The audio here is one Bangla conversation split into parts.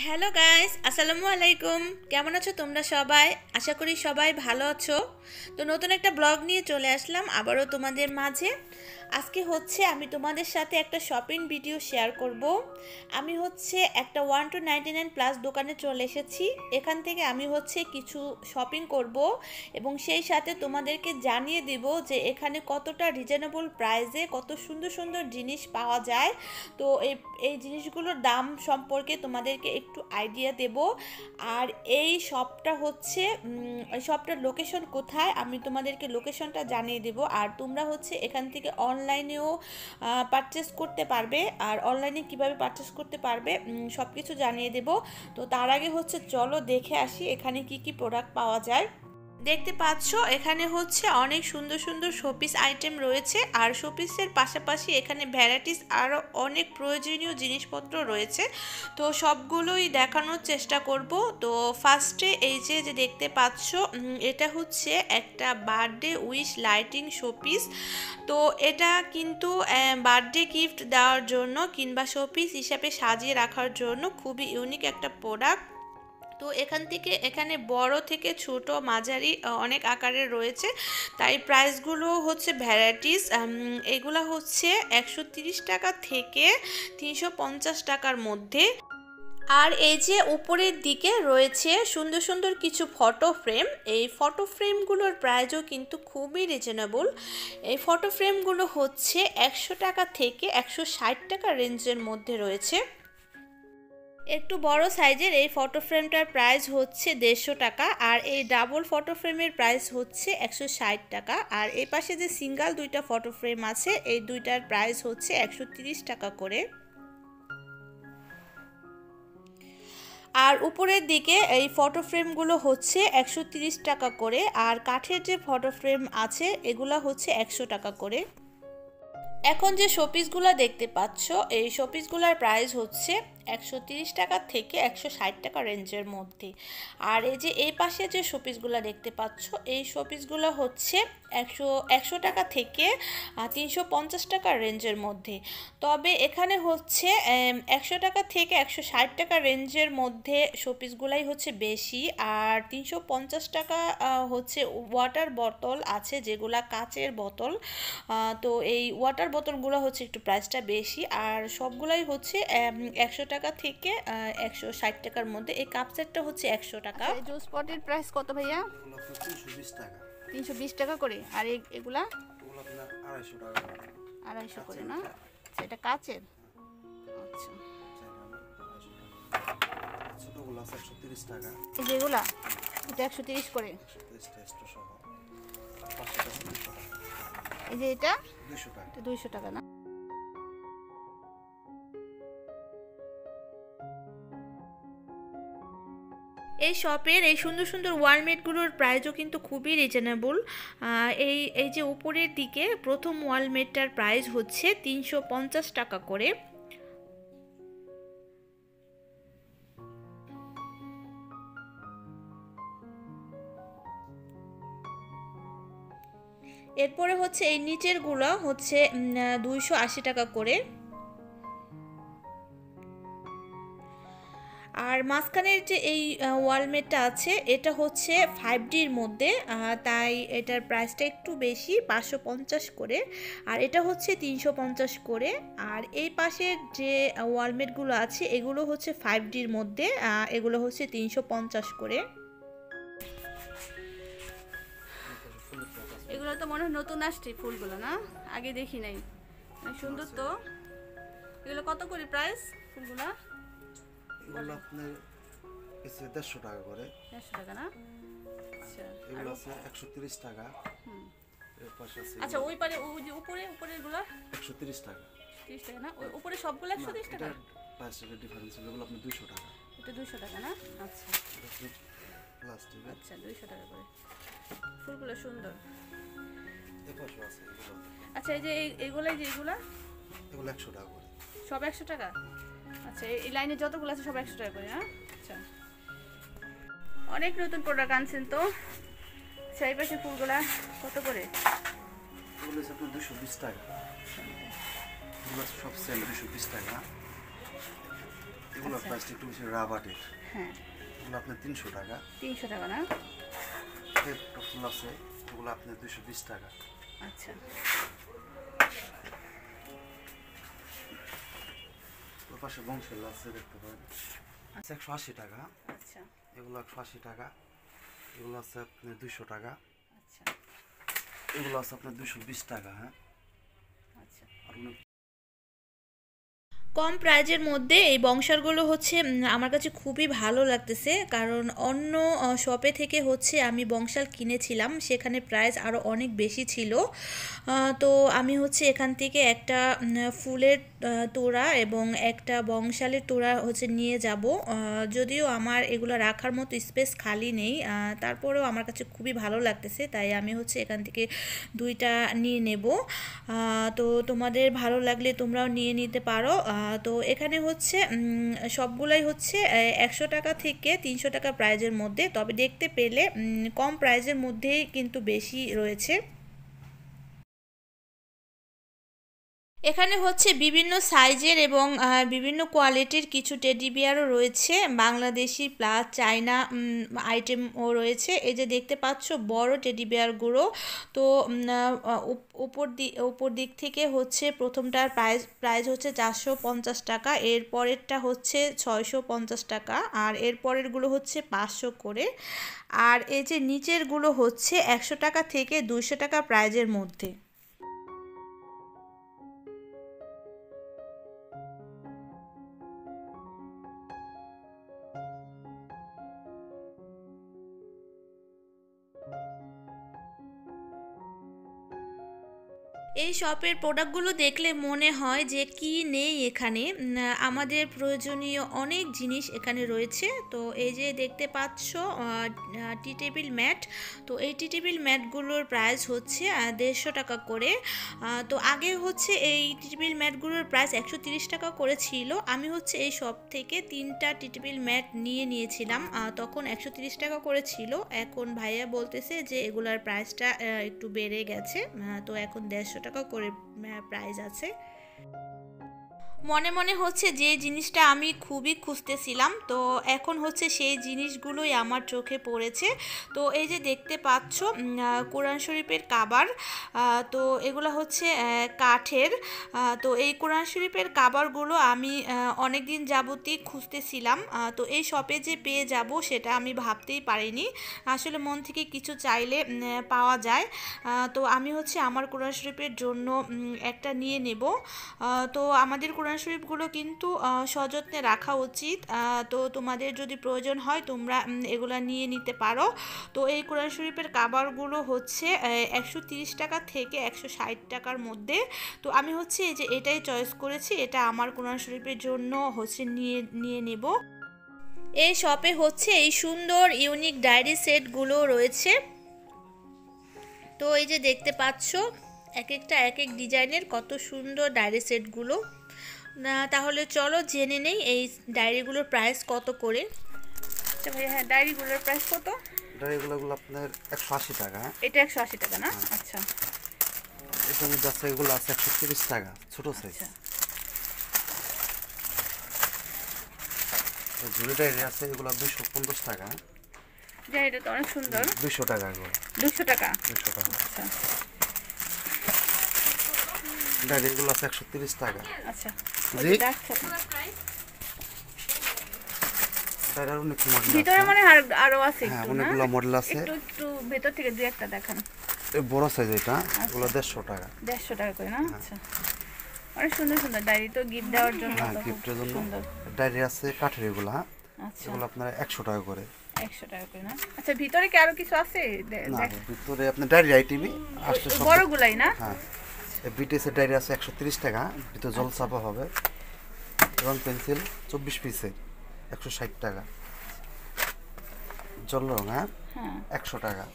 হ্যালো গাইস, আসসালামু আলাইকুম। কেমন আছো তোমরা সবাই? আশা করি সবাই ভালো আছো। তো নতুন একটা ব্লগ নিয়ে চলে আসলাম আবারও তোমাদের মাঝে। আজকে আমি তোমাদের সাথে একটা শপিং ভিডিও শেয়ার করব। আমি একটা 1 to 99 প্লাস দোকানে চলে এসেছি। এখান থেকে আমি কিছু শপিং করব এবং সেই সাথে তোমাদেরকে জানিয়ে দিব যে এখানে কতটা রিজনেবল প্রাইসে কত সুন্দর সুন্দর জিনিস পাওয়া যায়। তো এই জিনিসগুলোর দাম সম্পর্কে তোমাদেরকে একটু আইডিয়া দেব। আর এই শপটার লোকেশন কোথায় আমি তোমাদেরকে লোকেশনটা জানিয়ে দেব। আর তোমরা এখান থেকে অনলাইনেও পারচেস করতে পারবে। আর অনলাইনে কিভাবে পারচেস করতে পারবে সব কিছু জানিয়ে দেব। তো তার আগে চলো দেখে আসি এখানে কি কি প্রোডাক্ট পাওয়া যায়। দেখতে পাচ্ছ এখানে অনেক সুন্দর সুন্দর শোপিস আইটেম রয়েছে। আর শোপিসের পাশাপাশি এখানে ভ্যারাইটিস আরও অনেক প্রয়োজনীয় জিনিসপত্র রয়েছে। তো সবগুলোই দেখানোর চেষ্টা করব। তো ফার্স্টে এই যে দেখতে পাচ্ছ এটা একটা বার্থডে উইশ লাইটিং শোপিস। তো এটা কিন্তু বার্থডে গিফট দেওয়ার জন্য কিংবা শোপিস হিসাবে সাজিয়ে রাখার জন্য খুবই ইউনিক একটা প্রোডাক্ট। তো এখানে বড় থেকে ছোট মাঝারি অনেক আকারের রয়েছে। তাই প্রাইসগুলো ভ্যারাইটিস। এগুলো 130 টাকা থেকে 350 টাকার মধ্যে। আর এই যে উপরের দিকে রয়েছে সুন্দর সুন্দর কিছু ফটো ফ্রেম। এই ফটো ফ্রেমগুলোর প্রাইসও কিন্তু খুবই রিজনেবল। এই ফটো ফ্রেমগুলো 100 টাকা থেকে 160 টাকা রেঞ্জের মধ্যে রয়েছে। একটু বড় সাইজের এই ফটো ফ্রেমটার প্রাইস 150 টাকা। আর এই ডাবল ফটো ফ্রেমের প্রাইস 160 টাকা। আর এই পাশে যে সিঙ্গেল দুইটা ফটো ফ্রেম আছে এই দুইটার প্রাইস 130 টাকা করে। আর উপরের দিকে এই ফটো ফ্রেমগুলো 130 টাকা করে। আর কাঠের যে ফটো ফ্রেম আছে এগুলো 100 টাকা করে। এখন যে শোপিসগুলো দেখতে পাচ্ছ এই শোপিসগুলোর প্রাইস 130 টাকা থেকে 160 টাকা রেঞ্জের মধ্যে। আর এই যে এই পাশে যে শোপিসগুলো দেখতে পাচ্ছ এই শোপিসগুলো 100 টাকা থেকে 350 টাকা রেঞ্জের মধ্যে। তবে এখানে 100 টাকা থেকে 160 টাকা রেঞ্জের মধ্যে শোপিসগুলাই বেশি। আর 350 টাকা ওয়াটার বোতল আছে যেগুলা কাচের বোতল। তো এই ওয়াটার বোতলগুলো একটু প্রাইসটা বেশি। আর সবগুলাই 100 টাকা থেকে 160 টাকার মধ্যে। এই কাপ সেটটা 100 টাকা। জুস পটের প্রাইস কত ভাইয়া? 320 টাকা। 320 টাকা করে। আর এগুলা ওগুলো আপনার 250 টাকা। 250 করে না? সেটা কাচের। আচ্ছা, ছোটগুলো আছে 130 টাকা। এই যেগুলা এটা 130 করে। 130 টেস্ট সহ। এই যে এটা 200 টাকা। এটা 200 টাকা না? এই শপের এই সুন্দর সুন্দর ওয়ালমেটগুলোর প্রাইসও কিন্তু খুবই রিজনেবল। এই যে উপরের দিকে প্রথম ওয়ালমেটটার প্রাইস 350 টাকা করে। এরপরে এই নিচেরগুলো 280 টাকা করে। আর মাঝখানের যে এই ওয়ালমেটটা আছে এটা 5Dর মধ্যে। তাই এটার প্রাইসটা একটু বেশি, 550 করে। আর এটা 350 করে। আর এই পাশের যে ওয়ালমেটগুলো আছে এগুলো 5Dর মধ্যে। এগুলো 350 করে। এগুলো তো মনে হয় নতুন আসছে ফুলগুলো, না? আগে দেখি নাই। সুন্দর তো। এগুলো কত করে প্রাইস ফুলগুলো? এগুলো আপনার 150 টাকা করে। 150 টাকা না? আচ্ছা, এগুলো আছে 130 টাকা। এর পাশে আছে আচ্ছা, ওই পারে ওই যে উপরেরগুলো 130 টাকা। 30 টাকা না? ওই উপরে সবগুলো 130 টাকা? এটা প্লাস্টিকের ডিফারেন্স হলো এগুলো আপনার 200 টাকা। এটা 200 টাকা না? আচ্ছা, প্লাস্টিক। আচ্ছা, 200 টাকা করে। ফুলগুলো সুন্দর। এর পাশে আছে এগুলো। আচ্ছা, এই যে এগুলো 100 টাকা করে। সব 100 টাকা? আচ্ছা, এই লাইনে যতগুলো আছে সব 100 টাকা করে না? আচ্ছা, অনেক নতুন প্রোডাক্ট আনছেন তো। আচ্ছা, এই পাশে ফুলগুলা কত করে? এগুলো আছে আপনার 220 টাকা। এগুলো সব সেল 220 টাকা। এগুলো আচ্ছা। প্রাইসটা একটু বেশি রাবারের। হ্যাঁ, এগুলো আপনার 300 টাকা। 300 টাকা না? একটা ফুল আছে, এগুলো আপনার 220 টাকা। আচ্ছা, ওর পাশে বংশেল আছে, দেখতে পারেন। 180 টাকা। আচ্ছা, এগুলো 180 টাকা। এগুলো আছে আপনার 200 টাকা। আচ্ছা, এগুলো আছে আপনার 220 টাকা। হ্যাঁ, আচ্ছা। আর অনেক কম প্রাইজের মধ্যে এই বংশালগুলো হচ্ছে আমার কাছে খুবই ভালো লাগতেছে, কারণ অন্য শপে থেকে হচ্ছে আমি বংশাল কিনেছিলাম, সেখানে প্রাইস আরও অনেক বেশি ছিল। তো আমি হচ্ছে এখান থেকে একটা ফুলের তোড়া এবং একটা বংশালের তোড়া হচ্ছে নিয়ে যাব। যদিও আমার এগুলো রাখার মতো স্পেস খালি নেই, তারপরেও আমার কাছে খুবই ভালো লাগতেছে, তাই আমি হচ্ছে এখান থেকে দুইটা নিয়ে নেব। তো তোমাদের ভালো লাগলে তোমরাও নিয়ে নিতে পারো। তো এখানে হচ্ছে সবগুলাই হচ্ছে 100 টাকা থেকে 300 টাকা প্রাইজের মধ্যে, তবে দেখতে পেলে কম প্রাইজের মধ্যেই কিন্তু বেশি রয়েছে। এখানে হচ্ছে বিভিন্ন সাইজের এবং বিভিন্ন কোয়ালিটির কিছু টেডি বিয়ারও রয়েছে, বাংলাদেশি প্লাস চায়না আইটেমও রয়েছে। এই যে দেখতে পাচ্ছ বড় টেডি বিয়ারগুলো। তো উপর দিক থেকে হচ্ছে প্রথমটার প্রাইস হচ্ছে 450 টাকা, এর পরেরটা হচ্ছে 650 টাকা, আর এর পরেরগুলো হচ্ছে 500 করে। আর এই যে নিচেরগুলো হচ্ছে 100 টাকা থেকে 200 টাকা প্রাইজের মধ্যে। এই শপের প্রোডাক্টগুলো দেখলে মনে হয় যে কি নেই এখানে। আমাদের প্রয়োজনীয় অনেক জিনিস এখানে রয়েছে। তো এই যে দেখতে পাচ্ছ টি টেবিল ম্যাট। তো এই টি টেবিল ম্যাটগুলোর প্রাইস হচ্ছে 150 টাকা করে। তো আগে হচ্ছে এই টি টেবিল ম্যাটগুলোর প্রাইস 130 টাকা করে ছিল। আমি হচ্ছে এই শপ থেকে 3টা টি টেবিল ম্যাট নিয়েছিলাম, তখন 130 টাকা করে ছিল। এখন ভাইয়া বলতেছে যে এগুলার প্রাইসটা একটু বেড়ে গেছে, তো এখন 150 টাকা করে প্রাইস আছে। মনে মনে হচ্ছে যে জিনিসটা আমি খুবই খুঁজতেছিলাম, তো এখন হচ্ছে সেই জিনিসগুলোই আমার চোখে পড়েছে। তো এই যে দেখতে পাচ্ছ কোরআন শরীফের কাবার। তো এগুলো হচ্ছে কাঠের। তো এই কোরআন শরীফের কাবারগুলো আমি অনেক দিন যাবতই খুঁজতেছিলাম। তো এই শপে যে পেয়ে যাব সেটা আমি ভাবতেই পারিনি। আসলে মন থেকে কিছু চাইলে পাওয়া যায়। তো আমি হচ্ছে আমার কোরআন শরীফের জন্য একটা নিয়ে নেব। তো আমাদের কোরআন শরীফগুলো কিন্তু সযত্নে রাখা উচিত। তো তোমাদের যদি প্রয়োজন হয় তোমরা এগুলো নিয়ে নিতে পারো। তো এই কোরআন শরীফের কাবারগুলো হচ্ছে 130 টাকা থেকে 160 টাকার মধ্যে। তো আমি হচ্ছে এই যে এটাই চয়েস করেছি, এটা আমার কোরআন শরীফের জন্য হচ্ছে নিয়ে নেব। এই শপে হচ্ছে এই সুন্দর ইউনিক ডায়েরি সেটগুলো রয়েছে। তো এই যে দেখতে পাচ্ছ এক একটা এক এক ডিজাইনের কত সুন্দর ডায়েরি সেটগুলো। তাহলে চলো জেনে নেই এই ডায়েরিগুলোর প্রাইস কত করে। আচ্ছা ভাইয়া, হ্যাঁ, ডায়েরিগুলোর প্রাইস কত? এগুলো আপনার 180 টাকা। হ্যাঁ, এটা 180 টাকা না? আচ্ছা, এটার মধ্যে আছে, এগুলো আছে 130 টাকা, ছোট সাইজ। আচ্ছা, ঝুড়ি ডায়েরি আছে, এগুলো 250 টাকা। ডায়েরিটা তো অনেক সুন্দর। 200 টাকা এগুলো। 200 টাকা? 200 টাকা। আচ্ছা, ডায়েরি এগুলো আছে 130 টাকা। আচ্ছা, জি, দেখছো ডায়েরির অনেক মডেল ভিতরে আছে। মনে হয় আরো আছে হ্যাঁ, একটু না? অনেকগুলো মডেল আছে। একটু ভেতর থেকে দুই একটা দেখান। এই বড় সাইজ এটা, এগুলো 150 টাকা। 150 টাকা করে না? আচ্ছা, অনেক সুন্দর সুন্দর ডায়েরি, তো গিফট দেওয়ার জন্য হ্যাঁ, তো খুব গিফটের জন্য সুন্দর। ডায়েরি আছে কাঠের, এগুলো। হ্যাঁ, আচ্ছা, এগুলো আপনার 100 টাকা করে। 100 টাকা করে না? আচ্ছা, ভিতরে কি আরো কিছু আছে? না, ভিতরে আপনার ডায়েরি আইটেমই আসলে সব। বড়গুলাই না? হ্যাঁ, বিটিএসের ডায়েরি আছে 130 টাকা, ভিতরে জল ছাপা হবে, এবং পেন্সিল 24 পিসের 160 টাকা। জল রং, হ্যাঁ, হ্যাঁ, 100 টাকা।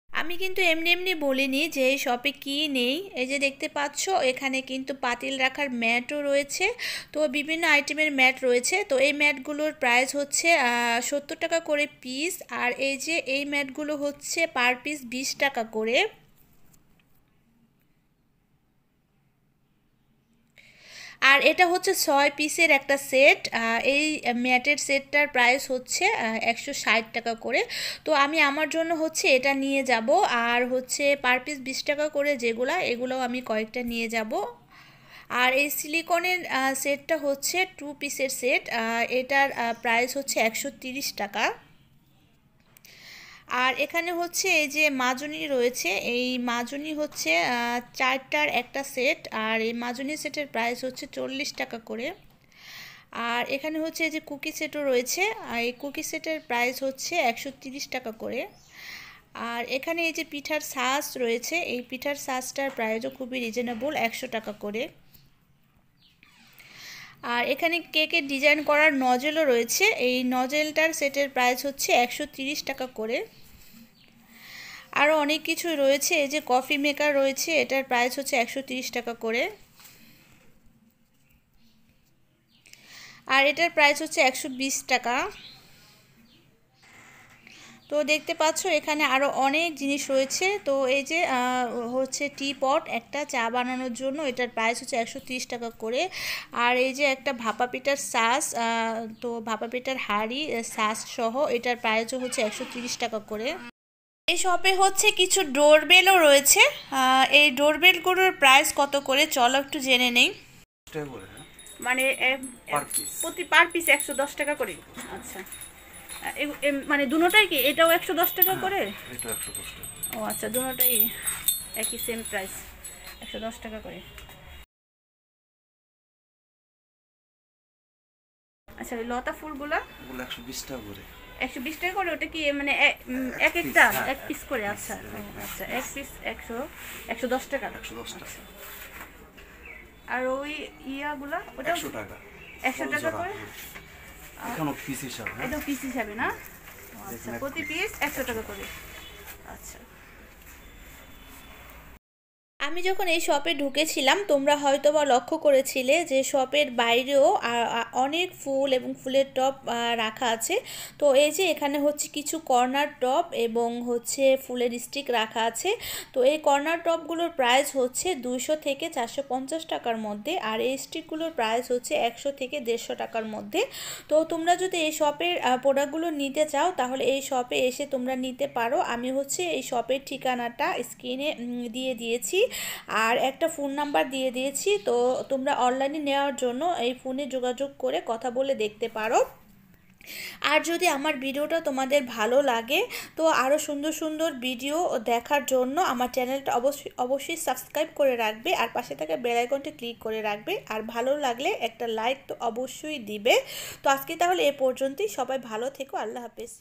আমি কিন্তু এমনি এমনি বলিনি যে এই শপে কি নেই। এই যে দেখতে পাচ্ছ এখানে কিন্তু পাতিল রাখার ম্যাটও রয়েছে। তো বিভিন্ন আইটেমের ম্যাট রয়েছে। তো এই ম্যাটগুলোর প্রাইস হচ্ছে 70 টাকা করে পিস, আর এই যে এই ম্যাটগুলো হচ্ছে পার পিস 20 টাকা করে। আর এটা হচ্ছে 6 পিসের একটা সেট। এই ম্যাটের সেটটার প্রাইস হচ্ছে 160 টাকা করে। তো আমি আমার জন্য হচ্ছে এটা নিয়ে যাব, আর হচ্ছে পার পিস 20 টাকা করে এগুলোও আমি কয়েকটা নিয়ে যাব। আর এই সিলিকনের সেটটা হচ্ছে 2 পিসের সেট, এটার প্রাইস হচ্ছে 130 টাকা। আর এখানে হচ্ছে এই যে মাজনি রয়েছে, এই মাজনি হচ্ছে 4টার একটা সেট, আর এই মাজনি সেটের প্রাইস হচ্ছে 40 টাকা করে। আর এখানে হচ্ছে এই যে কুকি সেটও রয়েছে, আর এই কুকি সেটের প্রাইস হচ্ছে 130 টাকা করে। আর এখানে এই যে পিঠার সাজ রয়েছে, এই পিঠার সাজটার প্রাইসও খুবই রিজনেবল, 100 টাকা করে। আর এখানে কেকের ডিজাইন করার নজেলও রয়েছে, এই নজেলটার সেটের প্রাইস হচ্ছে 130 টাকা করে। আরও অনেক কিছু রয়েছে, এই যে কফি মেকার রয়েছে, এটার প্রাইস হচ্ছে 130 টাকা করে। আর এটার প্রাইস হচ্ছে 120 টাকা। তো দেখতে পাচ্ছ এখানে আরও অনেক জিনিস রয়েছে। তো এই যে হচ্ছে টি পট, একটা চা বানানোর জন্য, এটার প্রাইস হচ্ছে 130 টাকা করে। আর এই যে একটা ভাপা পিঠার সাস, তো ভাপা পিঠার হাঁড়ি সাস সহ, এটার প্রাইসও হচ্ছে 130 টাকা করে। এই শপে হচ্ছে কিছু ডোরবেলও রয়েছে, এই ডোরবেলগুলোর প্রাইস কত করে চলো একটু জেনে নেই। মানে প্রতি পার পিস 110 টাকা করে। আচ্ছা, মানে দুটোটাই কি, এটাও 110 টাকা করে? এটা 110 টাকা। ও আচ্ছা, দুটোটাই একই সেম প্রাইস, 110 টাকা করে। আচ্ছা, ওই লতা ফুলগুলো 120 টাকা করে। 120 টাকা করে, ওটা কি মানে এক একটা এক পিস করে? আচ্ছা আচ্ছা, এক পিস 110 টাকা। 110 টাকা। আর ওই ইয়াগুলা ওটা 100 টাকা। 100 টাকা করে। এখানে পিস হিসাবে। এটা পিস হিসাবে না? আচ্ছা, প্রতি পিস 100 টাকা করে। আচ্ছা। আমি যখন এই শপে ঢুকেছিলাম, তোমরা হয়তো বা লক্ষ্য করেছিলে যে শপের বাইরেও অনেক ফুল এবং ফুলের টব রাখা আছে। তো এই যে এখানে হচ্ছে কিছু কর্নার টব এবং হচ্ছে ফুলের স্টিক রাখা আছে। তো এই কর্নার টবগুলোর প্রাইস হচ্ছে 200 থেকে 450 টাকার মধ্যে, আর এই স্টিকগুলোর প্রাইস হচ্ছে 100 থেকে 150 টাকার মধ্যে। তো তোমরা যদি এই শপের প্রোডাক্টগুলো নিতে চাও তাহলে এই শপে এসে তোমরা নিতে পারো। আমি হচ্ছে এই শপের ঠিকানাটা স্ক্রিনে দিয়ে দিয়েছি, আর একটা ফোন নাম্বার দিয়ে দিয়েছি। তো তোমরা অনলাইনে নেওয়ার জন্য এই ফোনে যোগাযোগ করে কথা বলে দেখতে পারো। আর যদি আমার ভিডিওটা তোমাদের ভালো লাগে তো আরও সুন্দর সুন্দর ভিডিও দেখার জন্য আমার চ্যানেলটা অবশ্যই সাবস্ক্রাইব করে রাখবে, আর পাশে থাকা বেল আইকনটি ক্লিক করে রাখবে। আর ভালো লাগলে একটা লাইক তো অবশ্যই দিবে। তো আজকে তাহলে এ পর্যন্তই, সবাই ভালো থেকো, আল্লাহ হাফেজ।